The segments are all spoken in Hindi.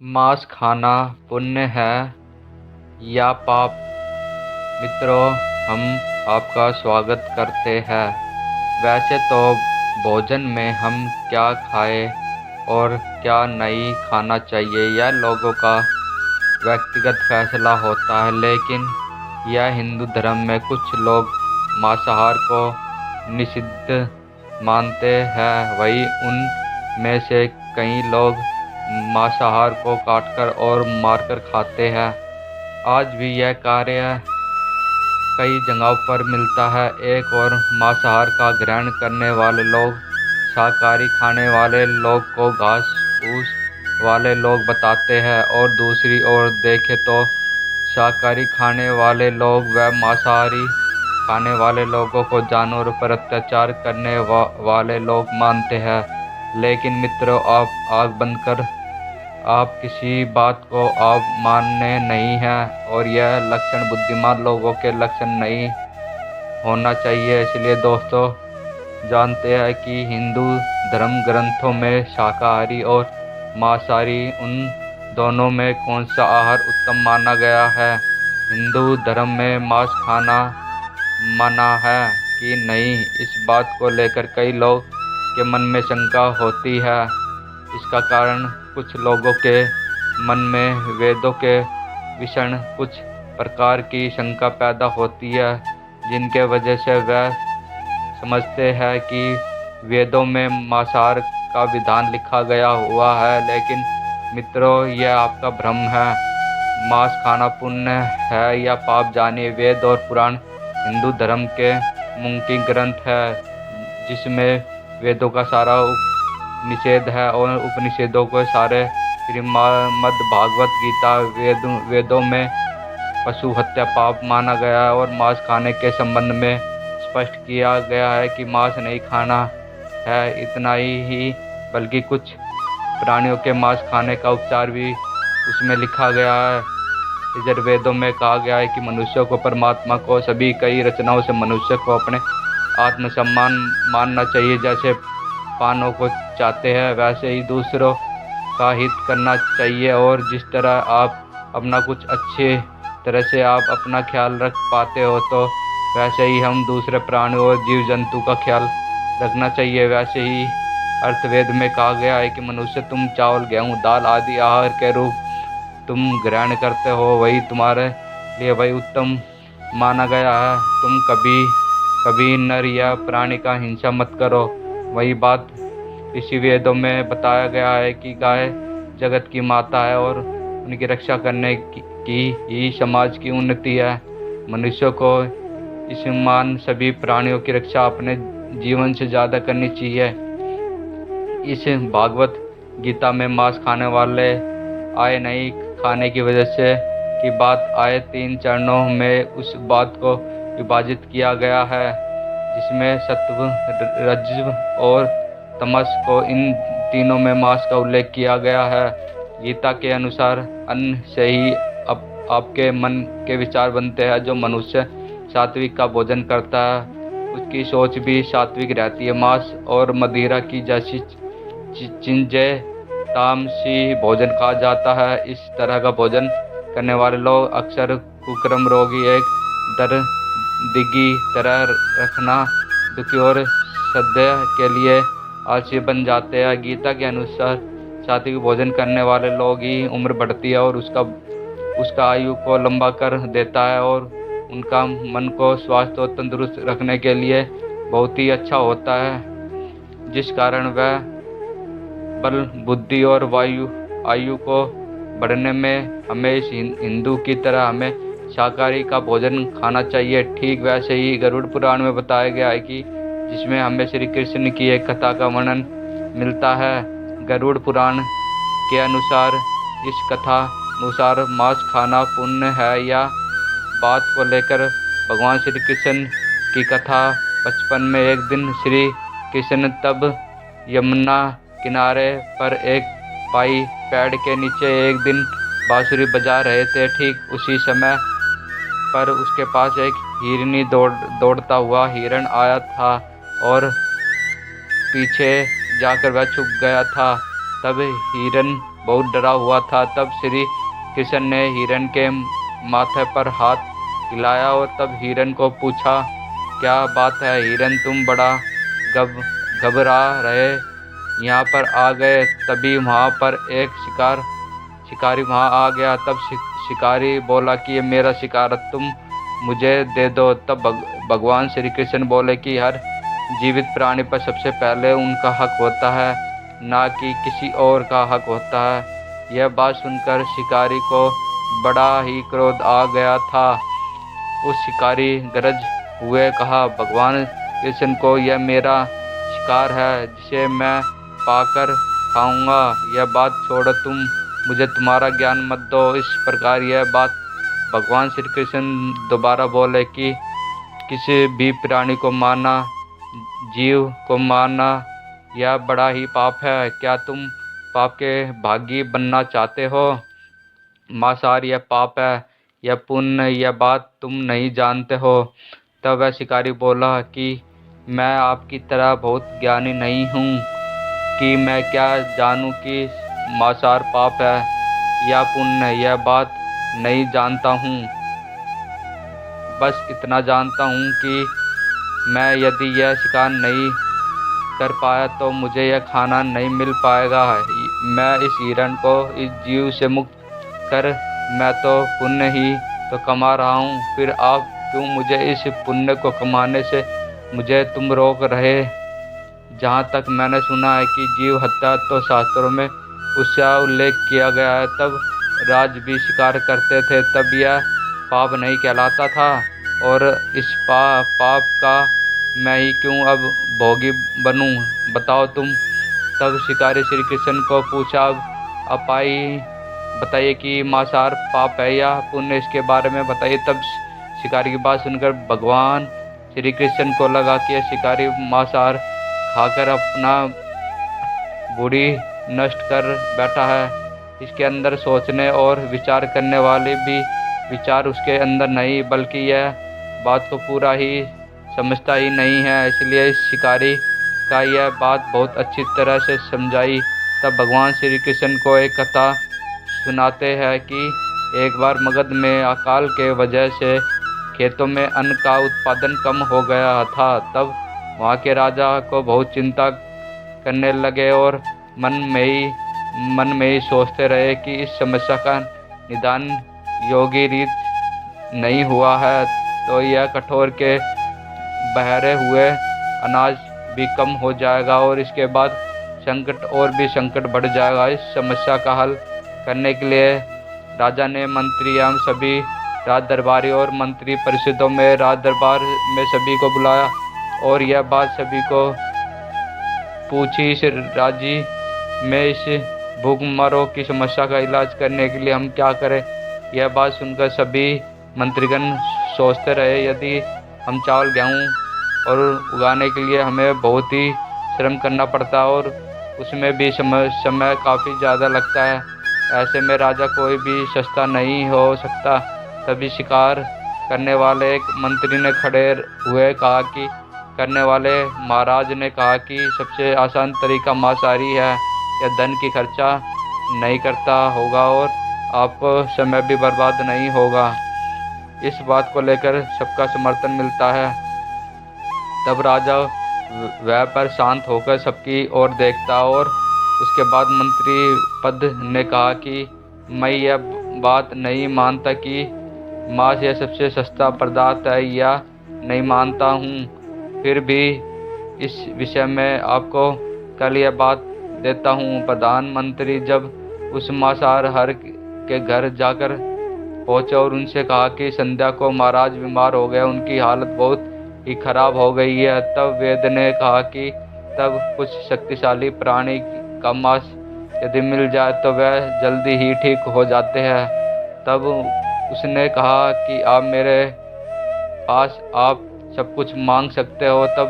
मांस खाना पुण्य है या पाप? मित्रों, हम आपका स्वागत करते हैं। वैसे तो भोजन में हम क्या खाएं और क्या नहीं खाना चाहिए यह लोगों का व्यक्तिगत फैसला होता है, लेकिन यह हिंदू धर्म में कुछ लोग मांसाहार को निषिद्ध मानते हैं। वहीं उन में से कई लोग मांसाहार को काटकर और मारकर खाते हैं। आज भी यह कार्य कई जगहों पर मिलता है। एक और मांसाहार का ग्रहण करने वाले लोग शाकाहारी खाने वाले लोग को घास फूस वाले लोग बताते हैं, और दूसरी ओर देखें तो शाकाहारी खाने वाले लोग व मांसाहारी खाने वाले लोगों को जानवरों पर अत्याचार करने वाले लोग मानते हैं। लेकिन मित्रों, आप आग बंद कर आप किसी बात को आप मानने नहीं हैं, और यह लक्षण बुद्धिमान लोगों के लक्षण नहीं होना चाहिए। इसलिए दोस्तों, जानते हैं कि हिंदू धर्म ग्रंथों में शाकाहारी और मांसाहारी उन दोनों में कौन सा आहार उत्तम माना गया है। हिंदू धर्म में मांस खाना मना है कि नहीं, इस बात को लेकर कई लोग के मन में शंका होती है। इसका कारण कुछ लोगों के मन में वेदों के विषय कुछ प्रकार की शंका पैदा होती है, जिनके वजह से वह समझते हैं कि वेदों में मांसाहार का विधान लिखा गया हुआ है। लेकिन मित्रों, यह आपका भ्रम है। मांस खाना पुण्य है या पाप, जानिए। वेद और पुराण हिंदू धर्म के मुख्य ग्रंथ है, जिसमें वेदों का सारा निषेध है, और उपनिषेधों को सारे श्रीमद् भागवत गीता वेदों में पशु हत्या पाप माना गया है, और मांस खाने के संबंध में स्पष्ट किया गया है कि मांस नहीं खाना है। इतना ही बल्कि कुछ प्राणियों के मांस खाने का उपचार भी उसमें लिखा गया है। यजुर्वेदों में कहा गया है कि मनुष्य को परमात्मा को सभी कई रचनाओं से मनुष्य को अपने आत्मसम्मान मानना चाहिए। जैसे पानों को चाहते हैं, वैसे ही दूसरों का हित करना चाहिए, और जिस तरह आप अपना कुछ अच्छे तरह से आप अपना ख्याल रख पाते हो, तो वैसे ही हम दूसरे प्राणियों और जीव जंतु का ख्याल रखना चाहिए। वैसे ही अर्थवेद में कहा गया है कि मनुष्य, तुम चावल गेहूँ दाल आदि आहार के रूप तुम ग्रहण करते हो, वही तुम्हारे लिए वही उत्तम माना गया है। तुम कभी कभी नर या प्राणी का हिंसा मत करो। वही बात ऋषि वेदों में बताया गया है कि गाय जगत की माता है, और उनकी रक्षा करने की ही समाज की उन्नति है। मनुष्य को इस मान सभी प्राणियों की रक्षा अपने जीवन से ज़्यादा करनी चाहिए। इस भागवत गीता में मांस खाने वाले आए नहीं खाने की वजह से की बात आए 3 चरणों में उस बात को विभाजित किया गया है, जिसमें सत्व, रजव और तमस को इन तीनों में मांस का उल्लेख किया गया है। गीता के अनुसार अन्न से ही आपके मन के विचार बनते हैं। जो मनुष्य सात्विक का भोजन करता है, उसकी सोच भी सात्विक रहती है। मांस और मदिरा की जैसी चीजें तामसी भोजन कहा जाता है। इस तरह का भोजन करने वाले लोग अक्सर कुक्रम रोगी, एक दर दिगी तरह रखना, दुखी और सद्य के लिए आलसी बन जाते हैं। गीता के अनुसार सात्विक भोजन करने वाले लोग ही उम्र बढ़ती है, और उसका आयु को लंबा कर देता है, और उनका मन को स्वस्थ और तंदुरुस्त रखने के लिए बहुत ही अच्छा होता है, जिस कारण वह बल, बुद्धि और आयु को बढ़ने में हमें इस हिंदू की तरह हमें शाकाहारी का भोजन खाना चाहिए। ठीक वैसे ही गरुड़ पुराण में बताया गया है कि जिसमें हमें श्री कृष्ण की एक कथा का वर्णन मिलता है। गरुड़ पुराण के अनुसार इस कथा अनुसार मांस खाना पुण्य है या बात को लेकर भगवान श्री कृष्ण की कथा। बचपन में एक दिन श्री कृष्ण तब यमुना किनारे पर एक पाई पेड़ के नीचे एक दिन बांसुरी बजा रहे थे। ठीक उसी समय पर उसके पास एक हिरनी दौड़ता हुआ हिरण आया था, और पीछे जाकर वह छुप गया था। तब हिरन बहुत डरा हुआ था। तब श्री कृष्ण ने हिरन के माथे पर हाथ हिलाया और तब हिरन को पूछा, क्या बात है हिरन, तुम बड़ा घबरा रहे यहाँ पर आ गए। तभी वहाँ पर एक शिकारी वहाँ आ गया। तब शिकारी बोला कि ये मेरा शिकार तुम मुझे दे दो। तब भगवान श्री कृष्ण बोले कि हर जीवित प्राणी पर सबसे पहले उनका हक होता है, ना कि किसी और का हक होता है। यह बात सुनकर शिकारी को बड़ा ही क्रोध आ गया था। उस शिकारी गरज हुए कहा, भगवान कृष्ण को यह मेरा शिकार है जिसे मैं पाकर खाऊंगा। यह बात छोड़ो, तुम मुझे तुम्हारा ज्ञान मत दो। इस प्रकार यह बात भगवान श्री कृष्ण दोबारा बोले कि किसी भी प्राणी को मारना, जीव को मारना यह बड़ा ही पाप है। क्या तुम पाप के भागी बनना चाहते हो? मांसाहार यह पाप है, यह पुण्य, यह बात तुम नहीं जानते हो। तब वह शिकारी बोला कि मैं आपकी तरह बहुत ज्ञानी नहीं हूँ कि मैं क्या जानूँ कि मांसाहार पाप है या पुण्य, यह बात नहीं जानता हूँ। बस इतना जानता हूँ कि मैं यदि यह शिकार नहीं कर पाया तो मुझे यह खाना नहीं मिल पाएगा। मैं इस हिरण को इस जीव से मुक्त कर मैं तो पुण्य ही तो कमा रहा हूँ, फिर आप क्यों मुझे इस पुण्य को कमाने से मुझे तुम रोक रहे? जहाँ तक मैंने सुना है कि जीव हत्या तो शास्त्रों में उसका उल्लेख किया गया है। तब राज भी शिकार करते थे, तब यह पाप नहीं कहलाता था। और इस पाप का मैं ही क्यों अब भोगी बनूं? बताओ तुम। तब शिकारी श्री कृष्ण को पूछा, अब बताइए कि मांसाहार पाप है या पुण्य, इसके बारे में बताइए। तब शिकारी की बात सुनकर भगवान श्री कृष्ण को लगा कि यह शिकारी मांसाहार खाकर अपना बुद्धि नष्ट कर बैठा है। इसके अंदर सोचने और विचार करने वाले भी विचार उसके अंदर नहीं, बल्कि यह बात को पूरा ही समझता ही नहीं है। इसलिए इस शिकारी का यह बात बहुत अच्छी तरह से समझाई। तब भगवान श्री कृष्ण को एक कथा सुनाते हैं कि एक बार मगध में अकाल के वजह से खेतों में अन्न का उत्पादन कम हो गया था। तब वहाँ के राजा को बहुत चिंता करने लगे और मन में ही सोचते रहे कि इस समस्या का निदान योगी रीत नहीं हुआ है तो यह कठोर के बहरे हुए अनाज भी कम हो जाएगा और इसके बाद संकट और भी संकट बढ़ जाएगा। इस समस्या का हल करने के लिए राजा ने मंत्री एवं सभी राज दरबारी और मंत्री परिषदों में राज दरबार में सभी को बुलाया और यह बात सभी को पूछी, इस राज्य में इस भूखमरों की समस्या का इलाज करने के लिए हम क्या करें? यह बात सुनकर सभी मंत्रीगण सोचते रहे, यदि हम चावल गेहूँ और उगाने के लिए हमें बहुत ही श्रम करना पड़ता है और उसमें भी समय काफ़ी ज़्यादा लगता है। ऐसे में राजा कोई भी सस्ता नहीं हो सकता। तभी शिकार करने वाले एक मंत्री ने खड़े हुए कहा कि करने वाले महाराज ने कहा कि सबसे आसान तरीका मांसाहारी है। यह धन की खर्चा नहीं करता होगा और आपको समय भी बर्बाद नहीं होगा। इस बात को लेकर सबका समर्थन मिलता है। तब राजा वह पर शांत होकर सबकी ओर देखता और उसके बाद मंत्री पद ने कहा कि मैं यह बात नहीं मानता कि मांस यह सबसे सस्ता पदार्थ है या नहीं मानता हूँ, फिर भी इस विषय में आपको कल यह बात देता हूँ। प्रधानमंत्री जब उस मांसाहार हर के घर जाकर पहुँचे और उनसे कहा कि संध्या को महाराज बीमार हो गए, उनकी हालत बहुत ही खराब हो गई है। तब वेद ने कहा कि तब कुछ शक्तिशाली प्राणी का मांस यदि मिल जाए तो वह जल्दी ही ठीक हो जाते हैं। तब उसने कहा कि आप मेरे पास आप सब कुछ मांग सकते हो। तब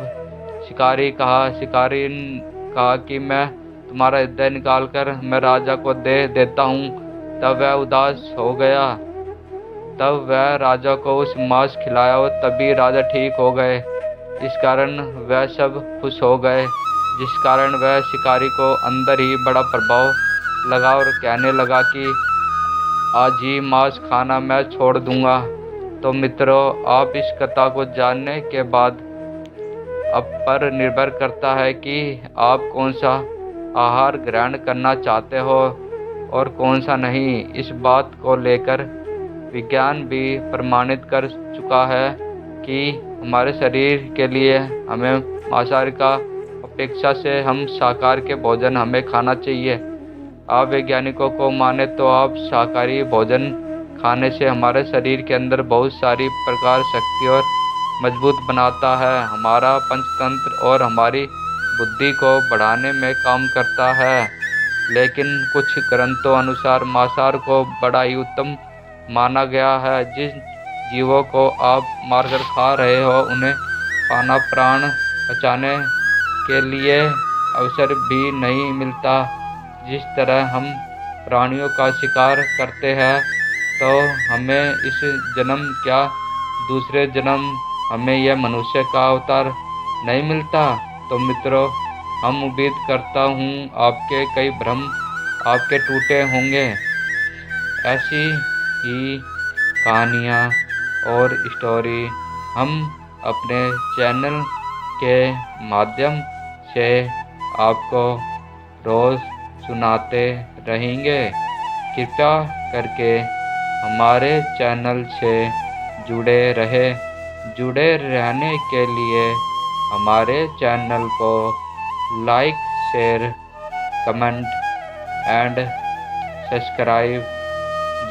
शिकारी कहा कि मैं तुम्हारा हृदय निकाल कर मैं राजा को दे देता हूँ। तब वह उदास हो गया। तब वह राजा को उस मांस खिलाया और तभी राजा ठीक हो गए। इस कारण वह सब खुश हो गए। जिस कारण वह शिकारी को अंदर ही बड़ा प्रभाव लगा और कहने लगा कि आज ही मांस खाना मैं छोड़ दूंगा। तो मित्रों, आप इस कथा को जानने के बाद अब पर निर्भर करता है कि आप कौन सा आहार ग्रहण करना चाहते हो और कौन सा नहीं। इस बात को लेकर विज्ञान भी प्रमाणित कर चुका है कि हमारे शरीर के लिए हमें मांसाहारी का अपेक्षा से हम शाकाहार के भोजन हमें खाना चाहिए। आप वैज्ञानिकों को माने तो आप शाकाहारी भोजन खाने से हमारे शरीर के अंदर बहुत सारी प्रकार शक्ति और मजबूत बनाता है, हमारा पंचतंत्र और हमारी बुद्धि को बढ़ाने में काम करता है। लेकिन कुछ ग्रंथों अनुसार मांसाहार को बड़ा ही उत्तम माना गया है। जिन जीवों को आप मारकर खा रहे हो उन्हें पाना प्राण बचाने के लिए अवसर भी नहीं मिलता। जिस तरह हम प्राणियों का शिकार करते हैं तो हमें इस जन्म क्या दूसरे जन्म हमें यह मनुष्य का अवतार नहीं मिलता। तो मित्रों, हम उम्मीद करता हूँ आपके कई भ्रम आपके टूटे होंगे। ऐसी ही कहानियाँ और स्टोरी हम अपने चैनल के माध्यम से आपको रोज़ सुनाते रहेंगे। कृपया करके हमारे चैनल से जुड़े रहने के लिए हमारे चैनल को like, share, comment and subscribe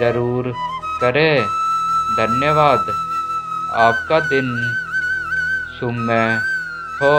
ज़रूर करें। धन्यवाद। आपका दिन शुभमय हो।